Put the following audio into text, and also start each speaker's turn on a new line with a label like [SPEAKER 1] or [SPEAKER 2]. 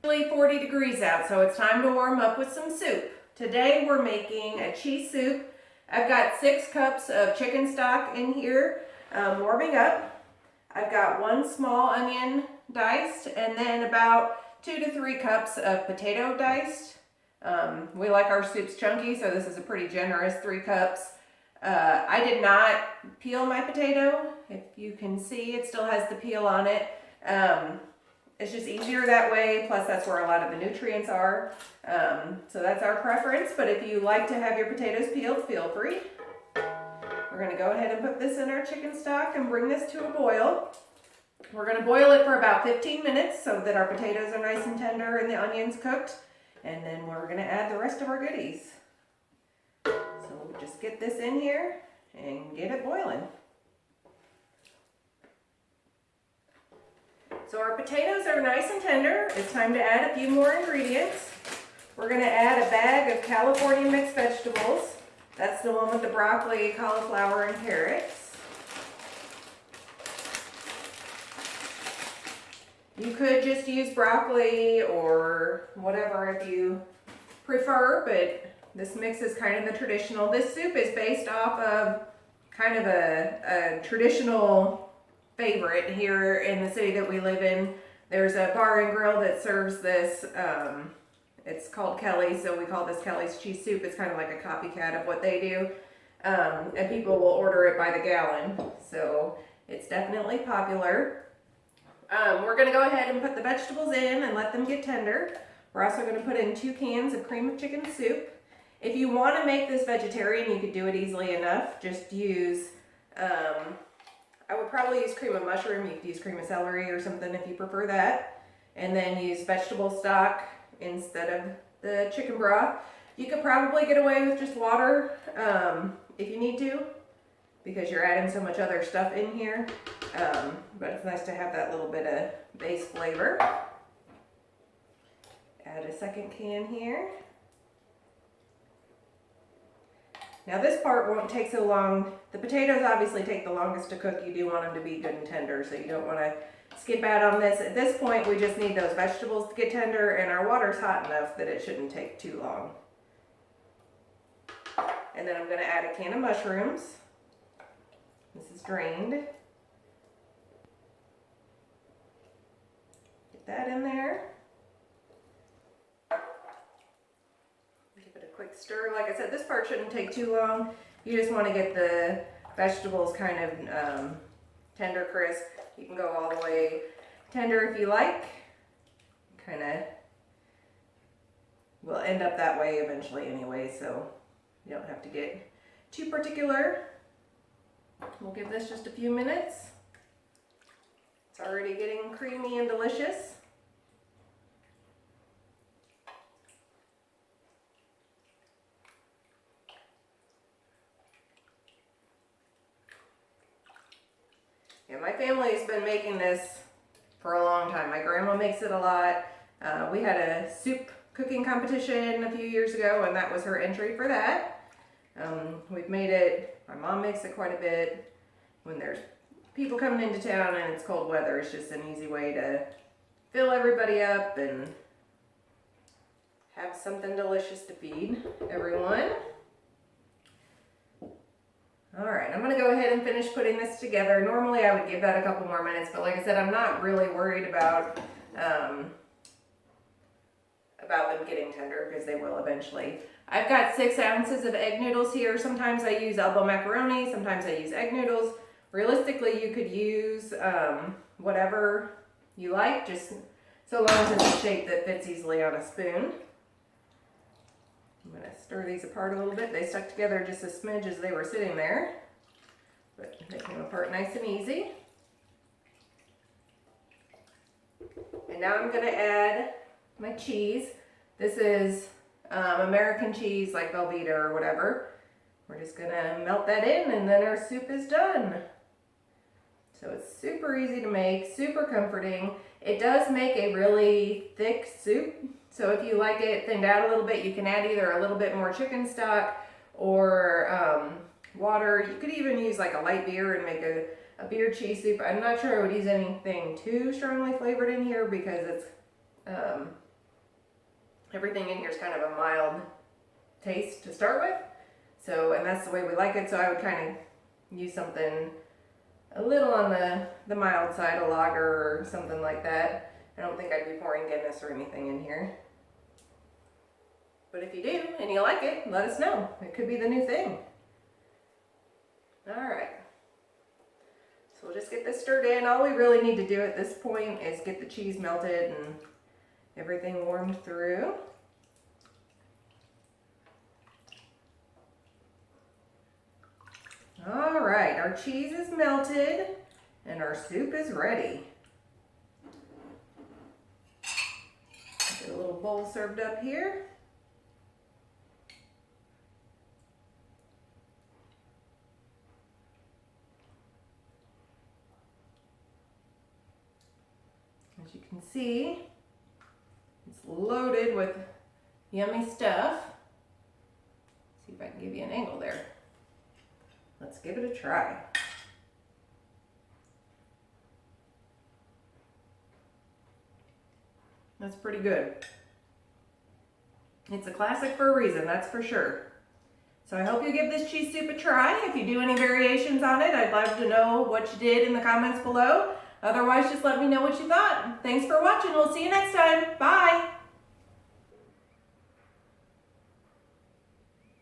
[SPEAKER 1] It's 40 degrees out, so it's time to warm up with some soup. Today we're making a cheese soup. I've got 6 cups of chicken stock in here warming up. I've got 1 small onion diced and then about 2 to 3 cups of potato diced. We like our soups chunky, so this is a pretty generous 3 cups. I did not peel my potato. If you can see, it still has the peel on it. It's just easier that way, plus that's where a lot of the nutrients are. So that's our preference, but if you like to have your potatoes peeled, feel free. We're gonna go ahead and put this in our chicken stock and bring this to a boil. We're gonna boil it for about 15 minutes so that our potatoes are nice and tender and the onions cooked. And then we're gonna add the rest of our goodies. So we'll just get this in here and get it boiling. So our potatoes are nice and tender. It's time to add a few more ingredients. We're gonna add a bag of California mixed vegetables. That's the one with the broccoli, cauliflower, and carrots. You could just use broccoli or whatever if you prefer, but this mix is kind of the traditional. This soup is based off of kind of a traditional favorite here in the city that we live in. There's a bar and grill that serves this. It's called Kelly's, so we call this Kelly's cheese soup. It's kind of like a copycat of what they do. And people will order it by the gallon. So it's definitely popular. We're gonna go ahead and put the vegetables in and let them get tender. We're also gonna put in 2 cans of cream of chicken soup. If you wanna make this vegetarian, you could do it easily enough. Just use, I would probably use cream of mushroom. You could use cream of celery or something if you prefer that. And then use vegetable stock instead of the chicken broth. You could probably get away with just water if you need to, because you're adding so much other stuff in here. But it's nice to have that little bit of base flavor. Add a 2nd can here. Now this part won't take so long. The potatoes obviously take the longest to cook. You do want them to be good and tender, so you don't want to skip out on this. At this point, we just need those vegetables to get tender, and our water's hot enough that it shouldn't take too long. And then I'm going to add a can of mushrooms. This is drained. Get that in there. Quick stir. Like I said, this part shouldn't take too long. You just want to get the vegetables kind of tender crisp. You can go all the way tender if you like. Kind of will end up that way eventually anyway, so you don't have to get too particular. We'll give this just a few minutes. It's already getting creamy and delicious. Yeah, my family has been making this for a long time. My grandma makes it a lot. We had a soup cooking competition a few years ago, and that was her entry for that. We've made it, my mom makes it quite a bit. When there's people coming into town and it's cold weather, it's just an easy way to fill everybody up and have something delicious to feed everyone. All right, I'm gonna go ahead and finish putting this together. Normally I would give that a couple more minutes, but like I said, I'm not really worried about them getting tender, because they will eventually. I've got 6 ounces of egg noodles here. Sometimes I use elbow macaroni, sometimes I use egg noodles. Realistically, you could use whatever you like, just so long as it's a shape that fits easily on a spoon. I'm going to stir these apart a little bit. They stuck together just a smidge as they were sitting there, but they came apart nice and easy. And now I'm going to add my cheese. This is American cheese, like Velveeta or whatever. We're just going to melt that in, and then our soup is done. So it's super easy to make, super comforting. It does make a really thick soup. So if you like it thinned out a little bit, you can add either a little bit more chicken stock or water. You could even use like a light beer and make a beer cheese soup. I'm not sure I would use anything too strongly flavored in here because it's everything in here is kind of a mild taste to start with. So, and that's the way we like it. So I would kind of use something a little on the mild side, a lager or something like that. I don't think I'd be pouring Guinness or anything in here. But if you do and you like it, let us know. It could be the new thing. All right. So we'll just get this stirred in. All we really need to do at this point is get the cheese melted and everything warmed through. All right, our cheese is melted and our soup is ready. Get a little bowl served up here. As you can see, it's loaded with yummy stuff. See if I can give you an angle there. Let's give it a try. That's pretty good. It's a classic for a reason, that's for sure. So I hope you give this cheese soup a try. If you do any variations on it, I'd love to know what you did in the comments below. Otherwise, just let me know what you thought. Thanks for watching. We'll see you next time. Bye.